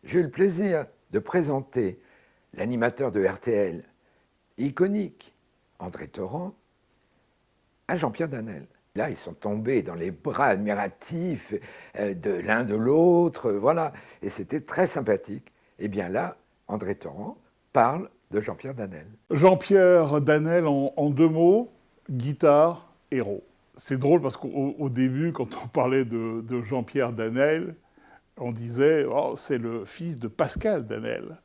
J'ai eu le plaisir de présenter l'animateur de RTL, iconique, André Torrent, à Jean-Pierre Danel. Là, ils sont tombés dans les bras admiratifs de l'un de l'autre, voilà. Et c'était très sympathique. Et bien là, André Torrent parle de Jean-Pierre Danel. Jean-Pierre Danel, en deux mots, guitare, héros. C'est drôle parce qu'au début, quand on parlait de Jean-Pierre Danel, on disait oh, c'est le fils de Pascal Danel.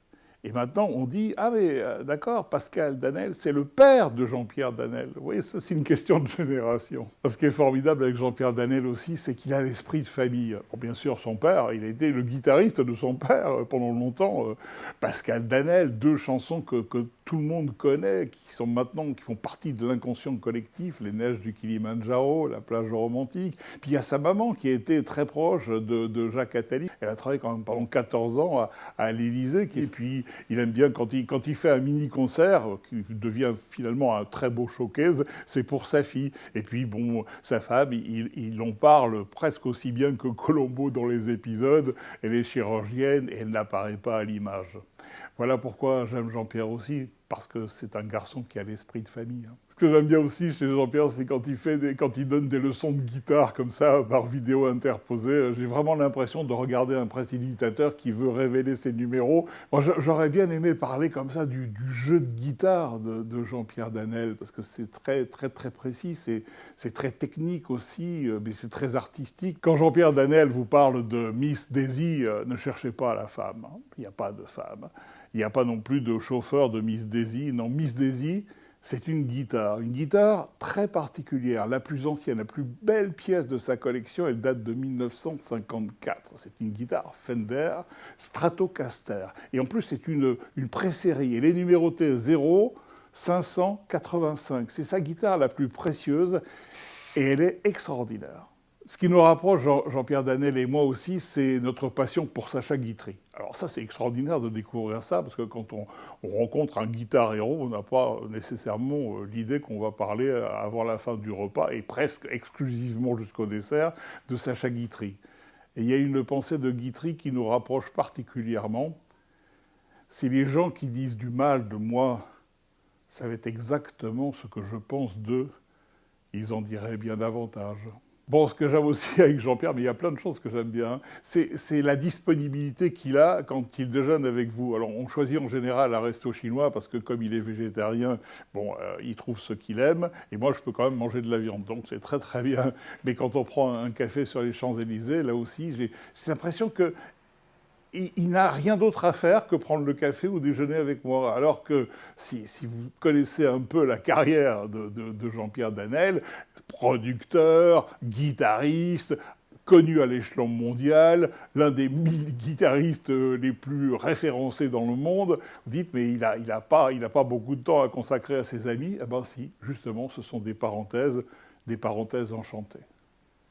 Et maintenant, on dit ah mais d'accord, Pascal Danel, c'est le père de Jean-Pierre Danel. Vous voyez, ça c'est une question de génération. Ce qui est formidable avec Jean-Pierre Danel aussi, c'est qu'il a l'esprit de famille. Bon, bien sûr, son père, il a été le guitariste de son père pendant longtemps. Pascal Danel, deux chansons que tout le monde connaît, qui sont maintenant, qui font partie de l'inconscient collectif, Les Neiges du Kilimandjaro, La Plage romantique. Puis il y a sa maman qui a été très proche de Jacques Attali. Elle a travaillé quand même pendant 14 ans à l'Élysée. Et puis il aime bien quand il fait un mini-concert, qui devient finalement un très beau showcase, c'est pour sa fille. Et puis bon, sa femme, il en parle presque aussi bien que Colombo dans les épisodes. Elle est chirurgienne et elle n'apparaît pas à l'image. Voilà pourquoi j'aime Jean-Pierre aussi, parce que c'est un garçon qui a l'esprit de famille. Ce que j'aime bien aussi chez Jean-Pierre, c'est quand il donne des leçons de guitare comme ça, par vidéo interposée. J'ai vraiment l'impression de regarder un prestidigitateur qui veut révéler ses numéros. Moi, j'aurais bien aimé parler comme ça du jeu de guitare de Jean-Pierre Danel, parce que c'est très, très, très précis, c'est très technique aussi, mais c'est très artistique. Quand Jean-Pierre Danel vous parle de Miss Daisy, ne cherchez pas la femme, hein. Il n'y a pas de femme. Il n'y a pas non plus de chauffeur de Miss Daisy. Non, Miss Daisy, c'est une guitare très particulière, la plus ancienne, la plus belle pièce de sa collection, elle date de 1954. C'est une guitare Fender Stratocaster. Et en plus, c'est une pré-série. Elle est numérotée 0585. C'est sa guitare la plus précieuse et elle est extraordinaire. Ce qui nous rapproche, Jean-Pierre Danel et moi aussi, c'est notre passion pour Sacha Guitry. Alors ça, c'est extraordinaire de découvrir ça, parce que quand on rencontre un guitar héros, on n'a pas nécessairement l'idée qu'on va parler avant la fin du repas, et presque exclusivement jusqu'au dessert, de Sacha Guitry. Et il y a une pensée de Guitry qui nous rapproche particulièrement. Si les gens qui disent du mal de moi savaient exactement ce que je pense d'eux, ils en diraient bien davantage. Bon, ce que j'aime aussi avec Jean-Pierre, mais il y a plein de choses que j'aime bien, c'est la disponibilité qu'il a quand il déjeune avec vous. Alors, on choisit en général un resto chinois parce que comme il est végétarien, bon, il trouve ce qu'il aime. Et moi, je peux quand même manger de la viande, donc c'est très très bien. Mais quand on prend un café sur les Champs-Élysées, là aussi, j'ai l'impression que il n'a rien d'autre à faire que prendre le café ou déjeuner avec moi. Alors que si vous connaissez un peu la carrière de Jean-Pierre Danel, producteur, guitariste, connu à l'échelon mondial, l'un des 1000 guitaristes les plus référencés dans le monde, vous dites mais il a pas beaucoup de temps à consacrer à ses amis. Eh ben si, justement, ce sont des parenthèses enchantées.